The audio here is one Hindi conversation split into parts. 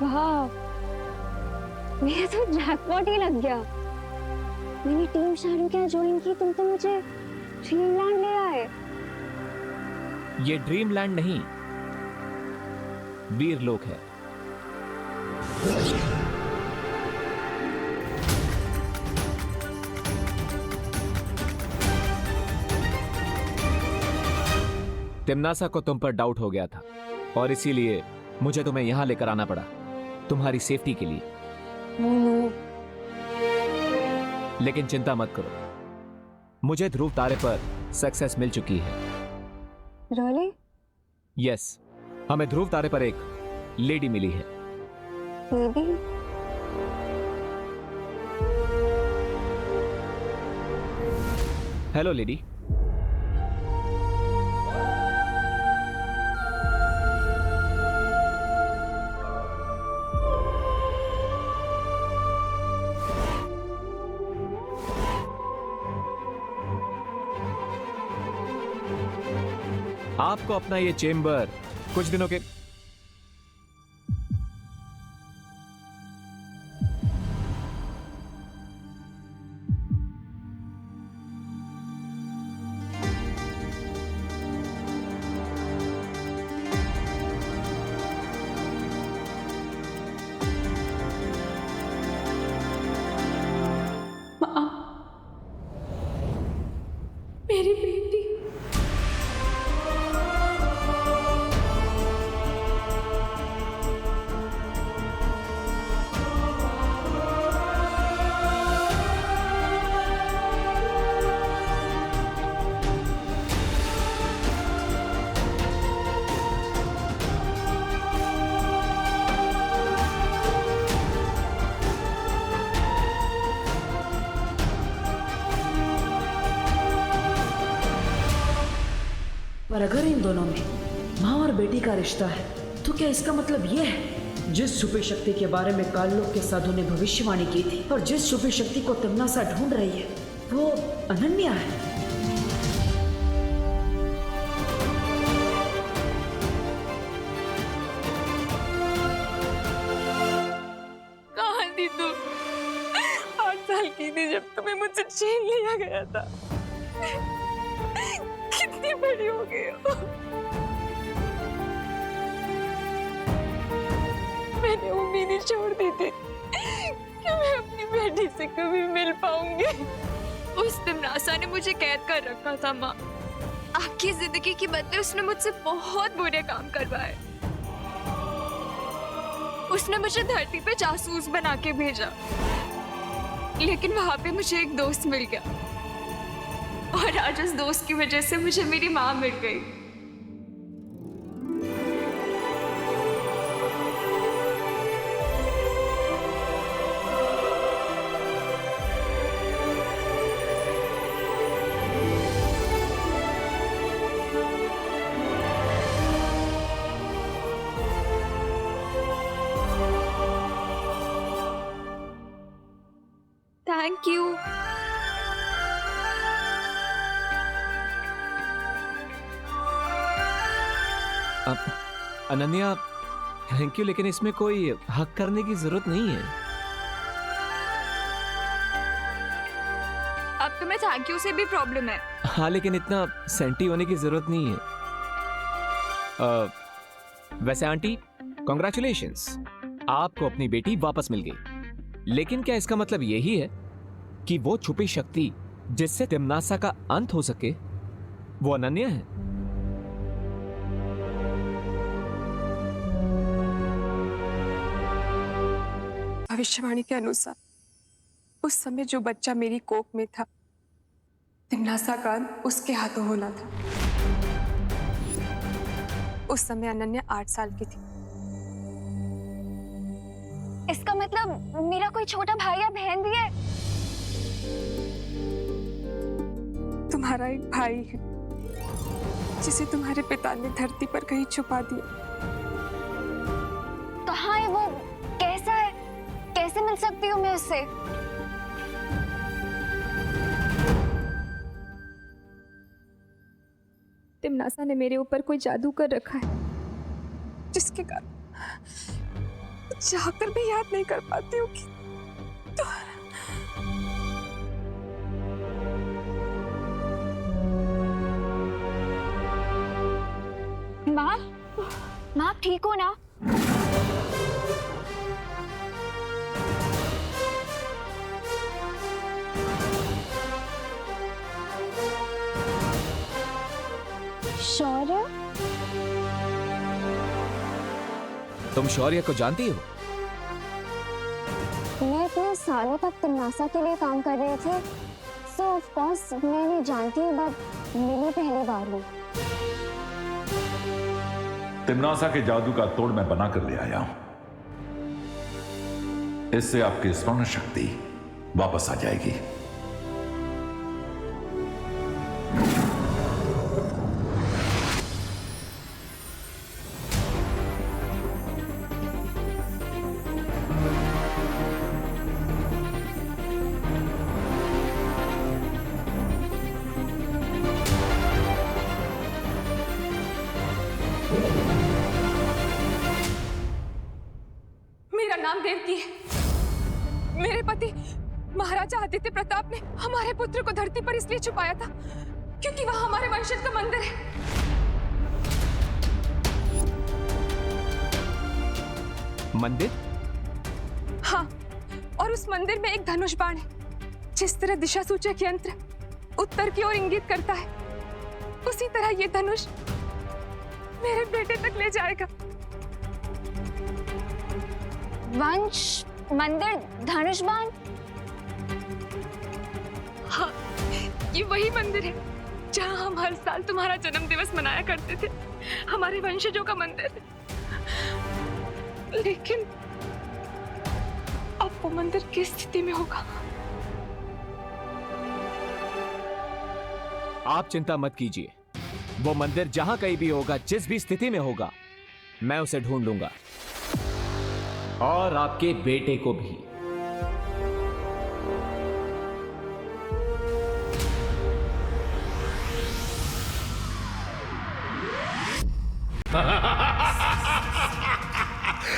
वाह, मेरा तो जैकपॉट ही लग गया। मैंने टीम शाहरुख क्या ज्वाइन की, तुम तो मुझे ड्रीमलैंड ले आए। ये ड्रीमलैंड नहीं, वीरलोक है। तिम्नासा को तुम पर डाउट हो गया था और इसीलिए मुझे तुम्हें यहां लेकर आना पड़ा, तुम्हारी सेफ्टी के लिए। नो। लेकिन चिंता मत करो, मुझे ध्रुव तारे पर सक्सेस मिल चुकी है। रियली? यस, हमें ध्रुव तारे पर एक लेडी मिली है। लेडी? Hello lady. आपको अपना ये चेम्बर कुछ दिनों के मेरी बेटी। पर अगर इन दोनों में माँ और बेटी का रिश्ता है तो क्या इसका मतलब ये है जिस छुपी शक्ति के बारे में काललोक के साधु ने भविष्यवाणी की थी और जिस छुपी शक्ति को तिम्नासा ढूंढ रही है वो अनन्या है? कहाँ थी तू? 8 साल की थी जब तुम्हें मुझसे छीन लिया गया था। कितनी बड़ी हो गई हो। मैंने उम्मीद ही छोड़ दी थी कि मैं अपनी बेटी से कभी मिल पाऊंगी। उस तिम्नासा ने मुझे कैद कर रखा था माँ। आपकी जिंदगी के बदले उसने मुझसे बहुत बुरे काम करवाए। उसने मुझे धरती पे जासूस बना के भेजा, लेकिन वहां पे मुझे एक दोस्त मिल गया और आज उस दोस्त की वजह से मुझे मेरी माँ मिल गई। Thank you. Ananya, thank you, लेकिन इसमें कोई हक करने की जरूरत नहीं है। अब तुम्हें थैंक यू से भी प्रॉब्लम है? हाँ, लेकिन इतना सेंटी होने की जरूरत नहीं है। वैसे आंटी, कॉन्ग्रेचुलेशंस, आपको अपनी बेटी वापस मिल गई। लेकिन क्या इसका मतलब यही है कि वो छुपी शक्ति जिससे तिम्नासा का अंत हो सके वो अनन्या है? भविष्यवाणी के अनुसार उस समय जो बच्चा मेरी कोख में था, तिम्नासा का अंत उसके हाथों होना था। उस समय अनन्या 8 साल की थी। इसका मतलब मेरा कोई छोटा भाई या बहन भी है? तुम्हारा एक भाई है जिसे तुम्हारे पिता ने धरती पर कहीं छुपा दिया। कहाँ है वो? कैसा है? कैसे मिल सकती हूँ मैं उससे? तिम्नासा ने मेरे ऊपर कोई जादू कर रखा है जिसके कारण चाहकर भी याद नहीं कर पाती हूँ कि माँ, माँ आप ठीक हो ना? शौर्य? तुम शौर्य को जानती हो? मैं इतने सालों तक तमन्ना के लिए काम कर रही थी, सो ऑफ कोर्स मैं नहीं जानती, बट मिली पहली बार हूँ। तिमनासा के जादू का तोड़ मैं बना कर ले आया हूं। इससे आपकी स्मरण शक्ति वापस आ जाएगी। मेरा नाम देवकी है। मेरे पति महाराजा आदित्य प्रताप ने हमारे पुत्र को धरती पर इसलिए छुपाया था क्योंकि वहां हमारे वंशज का मंदिर है। मंदिर? हाँ, और उस मंदिर में एक धनुष बाण है। जिस तरह दिशा सूचक यंत्र उत्तर की ओर इंगित करता है, उसी तरह ये धनुष मेरे बेटे तक ले जाएगा। वंश, मंदिर, धनुष बाण? हाँ, ये वही मंदिर है जहाँ हम हर साल तुम्हारा जन्म दिवस मनाया करते थे। हमारे वंशजों का मंदिर है। लेकिन अब वो मंदिर किस स्थिति में होगा? आप चिंता मत कीजिए, वो मंदिर जहां कहीं भी होगा, जिस भी स्थिति में होगा, मैं उसे ढूंढ लूंगा और आपके बेटे को भी।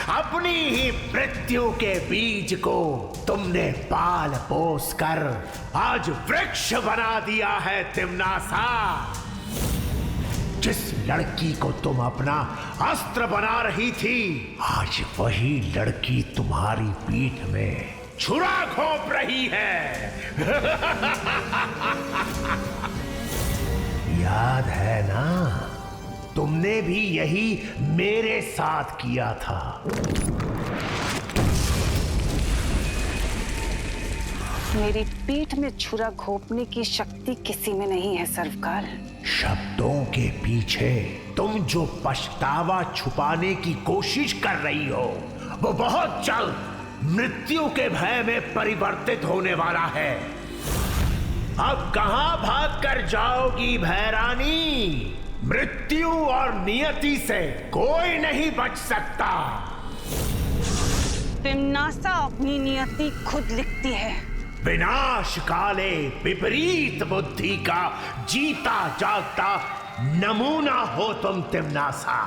अपनी ही मृत्यु के बीज को तुमने पाल पोस कर आज वृक्ष बना दिया है तिमनासा। जिस लड़की को तुम अपना अस्त्र बना रही थी, आज वही लड़की तुम्हारी पीठ में छुरा घोंप रही है। याद है ना, तुमने भी यही मेरे साथ किया था। मेरी पीठ में छुरा घोंपने की शक्ति किसी में नहीं है सर्वकाल। शब्दों के पीछे तुम जो पछतावा छुपाने की कोशिश कर रही हो, वो बहुत जल्द मृत्यु के भय में परिवर्तित होने वाला है। अब कहां भाग कर जाओगी भैरानी? मृत्यु और नियति से कोई नहीं बच सकता। तिमनासा अपनी नियति खुद लिखती है। विनाश काले विपरीत बुद्धि का जीता जागता नमूना हो तुम तिमनासा।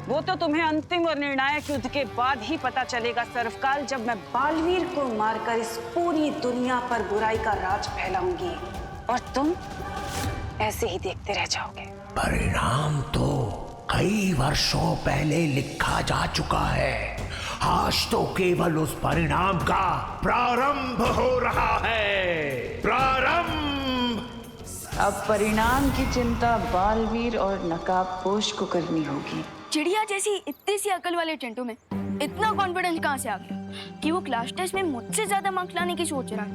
वो तो तुम्हें अंतिम और निर्णायक युद्ध के बाद ही पता चलेगा सर्वकाल, जब मैं बालवीर को मारकर इस पूरी दुनिया पर बुराई का राज फैलाऊंगी और तुम ऐसे ही देखते रह जाओगे। परिणाम तो कई वर्षों पहले लिखा जा चुका है। आज तो केवल उस परिणाम का प्रारंभ हो रहा है। प्रारंभ। अब परिणाम की चिंता बालवीर और नकाबपोश को करनी होगी। चिड़िया जैसी इतनी सी अकल वाले चिंटू में इतना कॉन्फिडेंस कहाँ से आ गया कि वो क्लास टेस्ट में मुझसे ज्यादा मार्क्स लाने की सोच रहा है?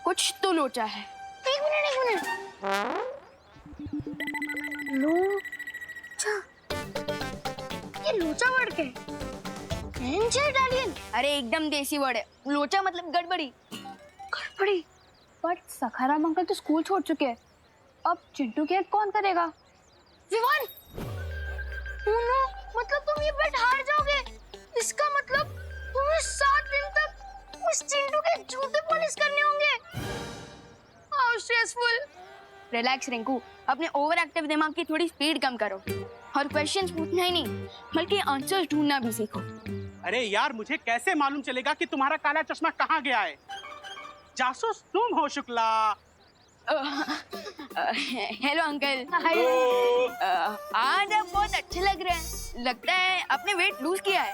कुछ तो लोचा है। एक मिनट। लोचा? ये लोचा वर्ड क्या है? इटालियन? अरे एकदम देसी वर्ड है। लोचा मतलब गड़बड़ी। गड़बड़ी? बट सखाराम अंकल तो स्कूल छोड़ चुके हैं। अब चिंटू की हेल्प कौन करेगा? विवान! मतलब तुम ये बेट हार जाओगे। इसका मतलब तुम्हें 7 दिन तक उस चिंटू के जूते पॉलिश करने होंगे। How stressful. रिलैक्स रिंकू, अपने ओवर एक्टिव दिमाग की थोड़ी स्पीड कम करो और क्वेश्चंस पूछना ही नहीं बल्कि आंसर्स ढूंढना भी सीखो। अरे यार, मुझे कैसे मालूम चलेगा कि तुम्हारा काला चश्मा कहाँ गया है? जासूस तुम हो शुक्ला। Hello uncle. आज आप बहुत अच्छे लग रहे हैं। लगता है आपने वेट लूज किया है।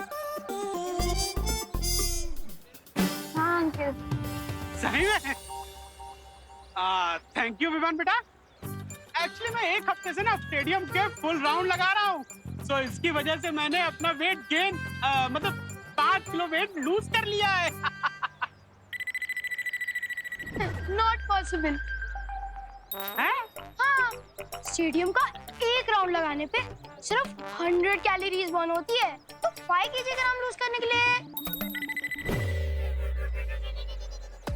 हाँ अंकल। सही में? थैंक यू विवान बेटा। एक्चुअली मैं एक हफ्ते से ना स्टेडियम के फुल राउंड लगा रहा हूँ, तो इसकी वजह से मैंने अपना वेट गेन मतलब 5 किलो वेट लूज कर लिया है। Not possible. हैं? हाँ, स्टेडियम का एक राउंड लगाने पे सिर्फ 100 कैलोरीज बर्न होती है, तो 5 kg लूज करने के लिए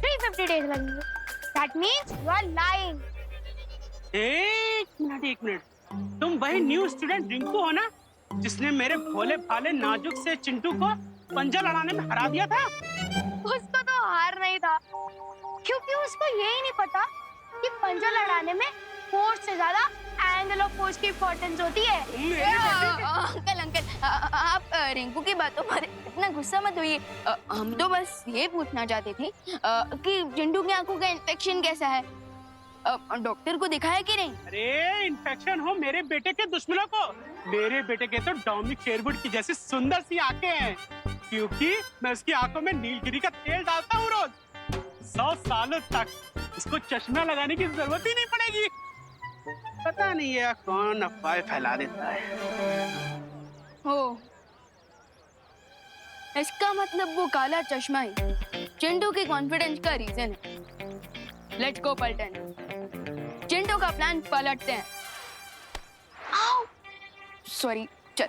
350 डेज लगेंगे। That means you are lying. एक मिनट, तुम वही न्यू स्टूडेंट रिंकू हो ना, जिसने मेरे भोले भाले नाजुक से चिंटू को पंजा लड़ाने में हरा दिया था? उसको तो हार नहीं था, क्योंकि उसको यही नहीं पता कि पंजा लड़ाने में फोर्स से ज्यादा एंगल ऑफ फोर्स की इंपॉर्टेंस होती है। अंकल, आप रिंकू की बातों पर इतना गुस्सा मत होइए। हम तो बस ये पूछना चाहते थे कि चिंटू की आंखों का इन्फेक्शन कैसा है। डॉक्टर को दिखाया कि नहीं? अरे इन्फेक्शन हो मेरे बेटे के दुश्मनों को। मेरे बेटे के तो डोमिनिक शेरवुड की जैसी सुंदर सी आंखें हैं, क्योंकि मैं उसकी आंखों में नीलगिरी का तेल डालता हूँ रोज। 100 सालों तक उसको चश्मा लगाने की जरूरत ही नहीं पड़ेगी। पता नहीं है कौन अफवाह फैला देता है। हो, इसका मतलब वो काला चश्मा ही चिंटू के कॉन्फिडेंस का रीजन है। लेट्स गो पलटन। चिंटू का प्लान पलटते हैं। सॉरी, चल।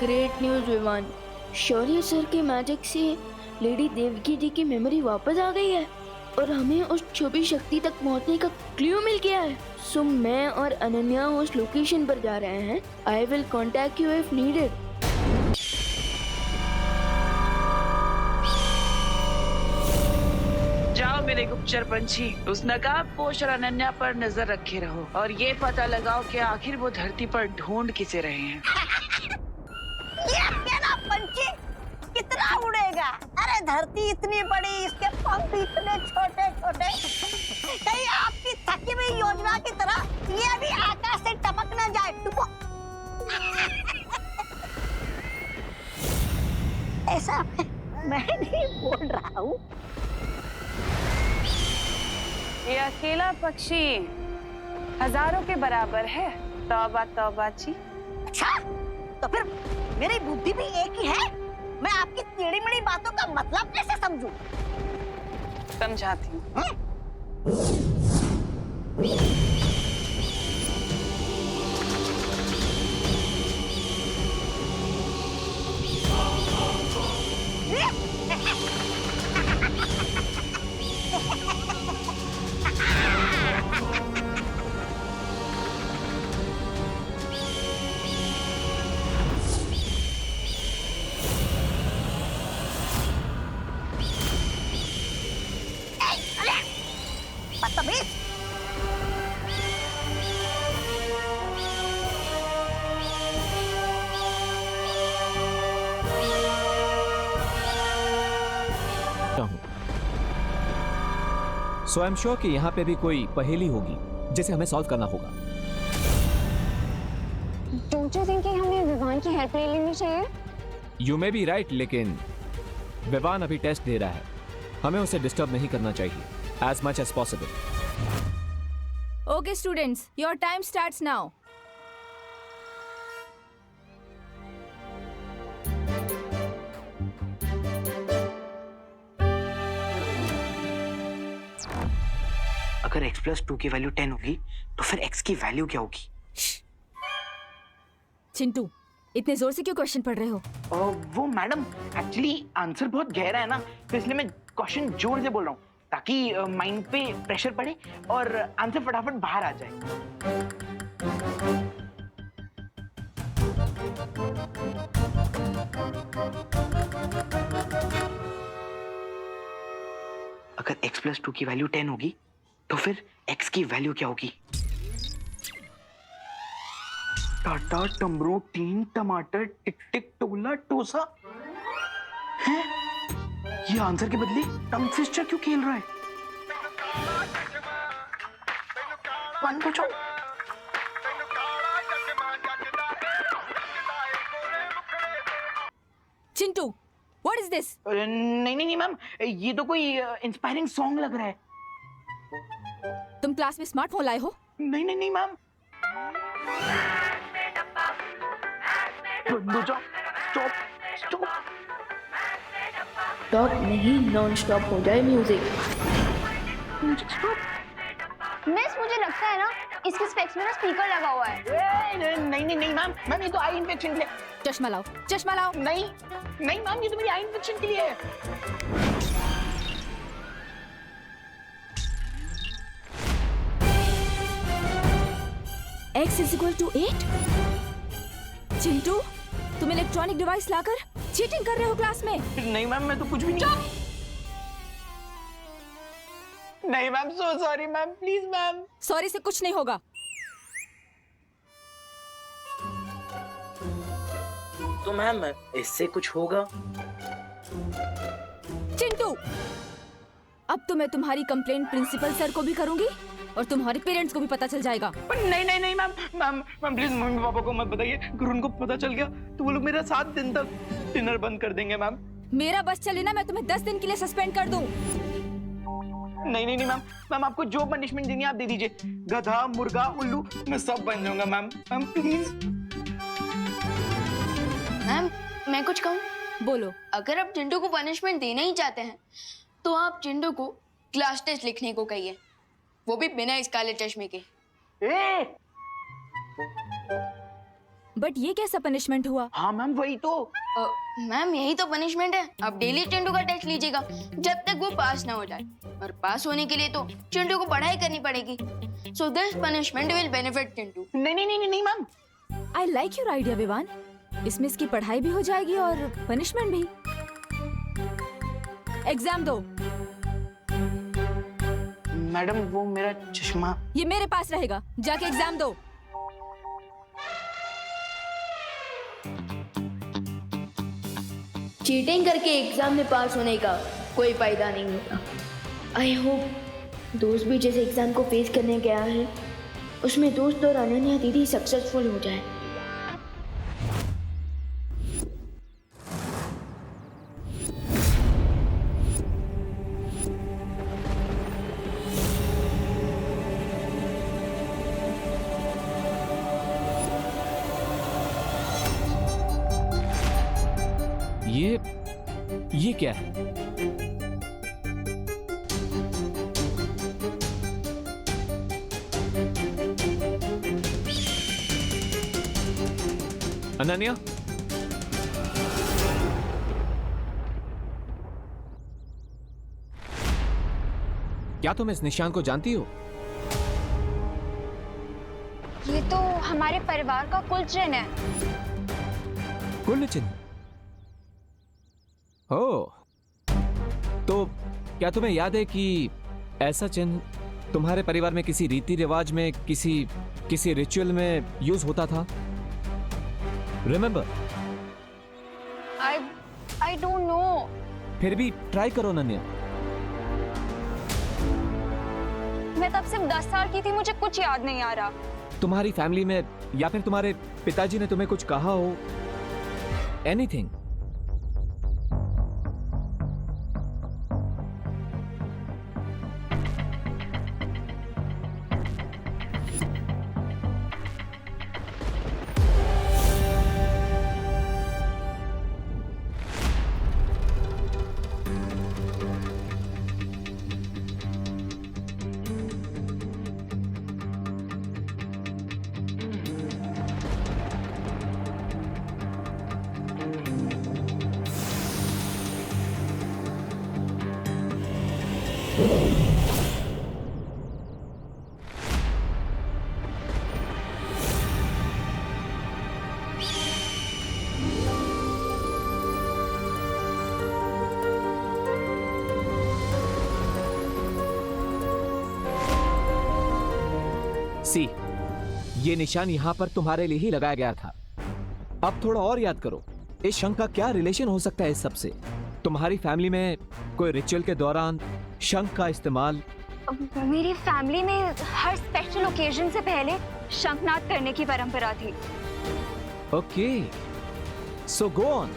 ग्रेट न्यूज़ विवान, शौर्य सर के मैजिक से लेडी देवकी जी की मेमोरी वापस आ गई है और हमें उस छुपी शक्ति तक पहुंचने का क्लू मिल गया है। सो मैं और अनन्या उस लोकेशन पर जा रहे हैं। I will contact you if needed. जाओ मेरे गुप्तचर पंछी, उस नकाबपोश और अनन्या पर नजर रखे रहो और ये पता लगाओ कि आखिर वो धरती पर ढूंढ किसे रहे हैं। ये ना पंछी कितना उड़ेगा? अरे धरती इतनी बड़ी, इसके पंख इतने छोटे छोटे। कहीं आपकी थकी हुई योजना की तरह ये भी आकाश से टपक न जाए। ऐसा मैं नहीं बोल रहा हूँ। ये अकेला पक्षी हजारों के बराबर है। तौबा तौबा जी। अच्छा, तो फिर मेरी बुद्धि भी एक ही है। मैं आपकी टेढ़ी मेढ़ी बातों का मतलब कैसे समझूं? समझाती हूँ। बदतमीज। सो आई एम श्योर कि यहाँ पे भी कोई पहेली होगी जिसे हमें सॉल्व करना होगा। डोंट यू थिंक कि हमें विवान की हेल्प ले लेनी चाहिए? यू मे बी राइट, लेकिन विवान अभी टेस्ट दे रहा है, हमें उसे डिस्टर्ब नहीं करना चाहिए as much as possible. Okay students, your time starts now. अगर x प्लस 2 की वैल्यू 10 होगी तो फिर x की वैल्यू क्या होगी? चिंटू, इतने जोर से क्यों क्वेश्चन पढ़ रहे हो? वो मैडम, एक्चुअली आंसर बहुत गहरा है ना, तो इसलिए मैं क्वेश्चन जोर से बोल रहा हूँ ताकि माइंड पे प्रेशर पड़े और आंसर फटाफट बाहर आ जाए। अगर x+2 की वैल्यू 10 होगी तो फिर x की वैल्यू क्या होगी? टाटा, टमरो, टीन, टमाटर, टिक टिक, टोला, टोसा। हैं? ये आंसर के बदले टंग ट्विस्टर क्यों खेल रहा है? वन पूछो। Chintu, what is this? नहीं नहीं नहीं मैम, ये तो कोई इंस्पायरिंग सॉन्ग लग रहा है। तुम क्लास में स्मार्टफोन लाए हो? नहीं नहीं नहीं मैम। Stop stop. स्टॉप नहीं, नॉन स्टॉप हो जाए म्यूजिक। मिस, मुझे लगता है ना इसके स्पेक्स में ना स्पीकर लगा हुआ है। नहीं नहीं नहीं मैम, मैम ये तो आई इन्फेक्शन के लिए। चश्मा लाओ, चश्मा लाओ। नहीं नहीं मैम, ये तो मेरी आई इन्फेक्शन के लिए है। x = 8? चिंटू, तुम इलेक्ट्रॉनिक डिवाइस लाकर चीटिंग कर रहे हो क्लास में? नहीं मैम, मैं तो कुछ भी नहीं। नहीं ma'am, so sorry ma'am, please ma'am. Sorry से कुछ नहीं होगा। तो मैम इससे कुछ होगा? चिंटू, अब तो मैं तुम्हारी कंप्लेंट प्रिंसिपल सर को भी करूंगी और तुम्हारे पेरेंट्स को भी पता चल जाएगा। नहीं नहीं नहीं ma'am, ma'am ma'am please mummy papa को मत बताइए। अगर उनको पता चल गया तो वो लोग मेरा 7 दिन तक डिनर बंद कर देंगे मैम। मेरा बस चले ना, मैं तुम्हें 10 दिन के लिए सस्पेंड कर दूं। नहीं नहीं नहीं मैम, मैम आपको जो पनिशमेंट देनी है आप दे दीजिए। गधा, मुर्गा, उल्लू, मैं सब बन जाऊंगा मैम। Ma'am please. मैम, मैं कुछ कहूँ? बोलो। अगर आप चिंटू को पनिशमेंट देना ही चाहते हैं तो आप चिंटू को क्लास टेस्ट लिखने को कहिए, वो भी बिना इस काले चश्मे के। बट ये कैसा पनिशमेंट हुआ? हाँ मैम, वही तो। मैम यही तो पनिशमेंट है। आप डेली चिंटू का टेस्ट लीजिएगा जब तक वो पास ना हो जाए, और पास होने के लिए तो चिंटू को पढ़ाई करनी पड़ेगी। So this punishment will benefit Chintu. नहीं नहीं नहीं नहीं ma'am. I like your idea Vivaan. इसमें इसकी पढ़ाई भी हो जाएगी और पनिशमेंट भी। एग्जाम दो। मैडम वो मेरा चश्मा। ये मेरे पास रहेगा, जाके एग्जाम दो। चीटिंग करके एग्जाम में पास होने का कोई फायदा नहीं होता। आई होप दोस्त भी जैसे एग्जाम को फेस करने गया है उसमें दोस्त और अनन्या दीदी सक्सेसफुल हो जाए। ये क्या है? अनन्या, क्या तुम इस निशान को जानती हो? ये तो हमारे परिवार का कुल चिन्ह है। कुल चिन्ह? हो, तो क्या तुम्हें याद है कि ऐसा चिन्ह तुम्हारे परिवार में किसी रीति रिवाज में, किसी रिचुअल में यूज होता था? रिमेंबर? I don't know. फिर भी ट्राई करो अनन्या। मैं तब सिर्फ 10 साल की थी, मुझे कुछ याद नहीं आ रहा। तुम्हारी फैमिली में या फिर तुम्हारे पिताजी ने तुम्हें कुछ कहा हो? एनीथिंग? सी, ये निशान यहाँ पर तुम्हारे लिए ही लगाया गया था। अब थोड़ा और याद करो, इस शंख का क्या रिलेशन हो सकता है इस सब से? तुम्हारी फैमिली में कोई रिचुअल के दौरान शंख का इस्तेमाल? मेरी फैमिली में हर स्पेशल ओकेजन से पहले शंखनाद करने की परंपरा थी। Okay, so go on.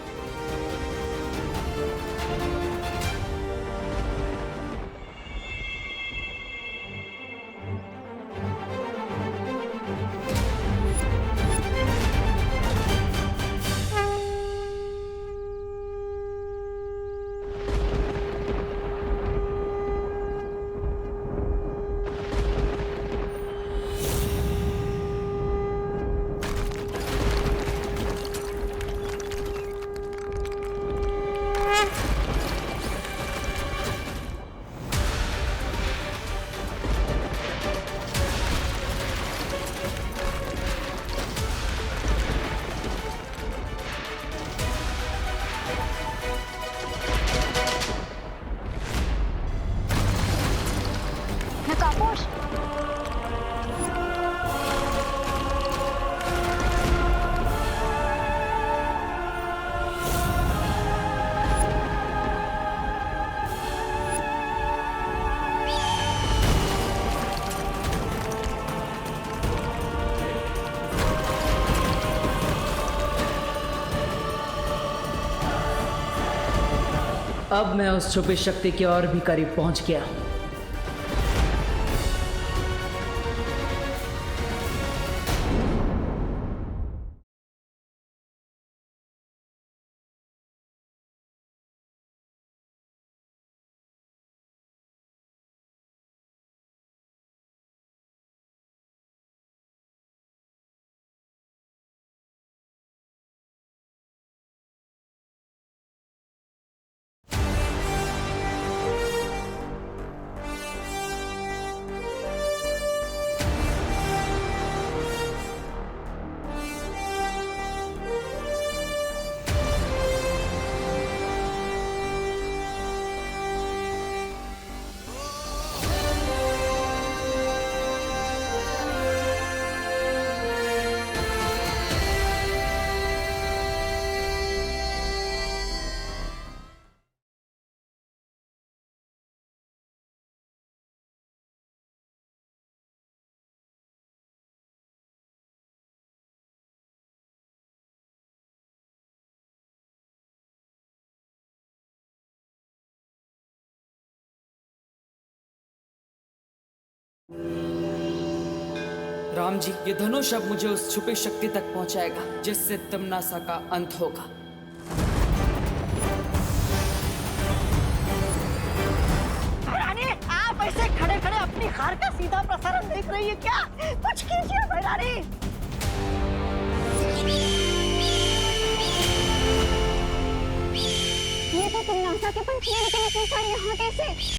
नकापोश, अब मैं उस छुपी शक्ति के और भी करीब पहुंच गया हूं। राम जी, ये धनुष अब मुझे उस छुपी शक्ति तक पहुंचाएगा जिससे तिम्नासा का अंत होगा। रानी, आप ऐसे खड़े खड़े अपनी हार का सीधा प्रसारण देख रही है क्या? कुछ कीजिए रानी। ये तो तिम्नासा के पंख हैं, लेकिन इतने सारे यहाँ कैसे?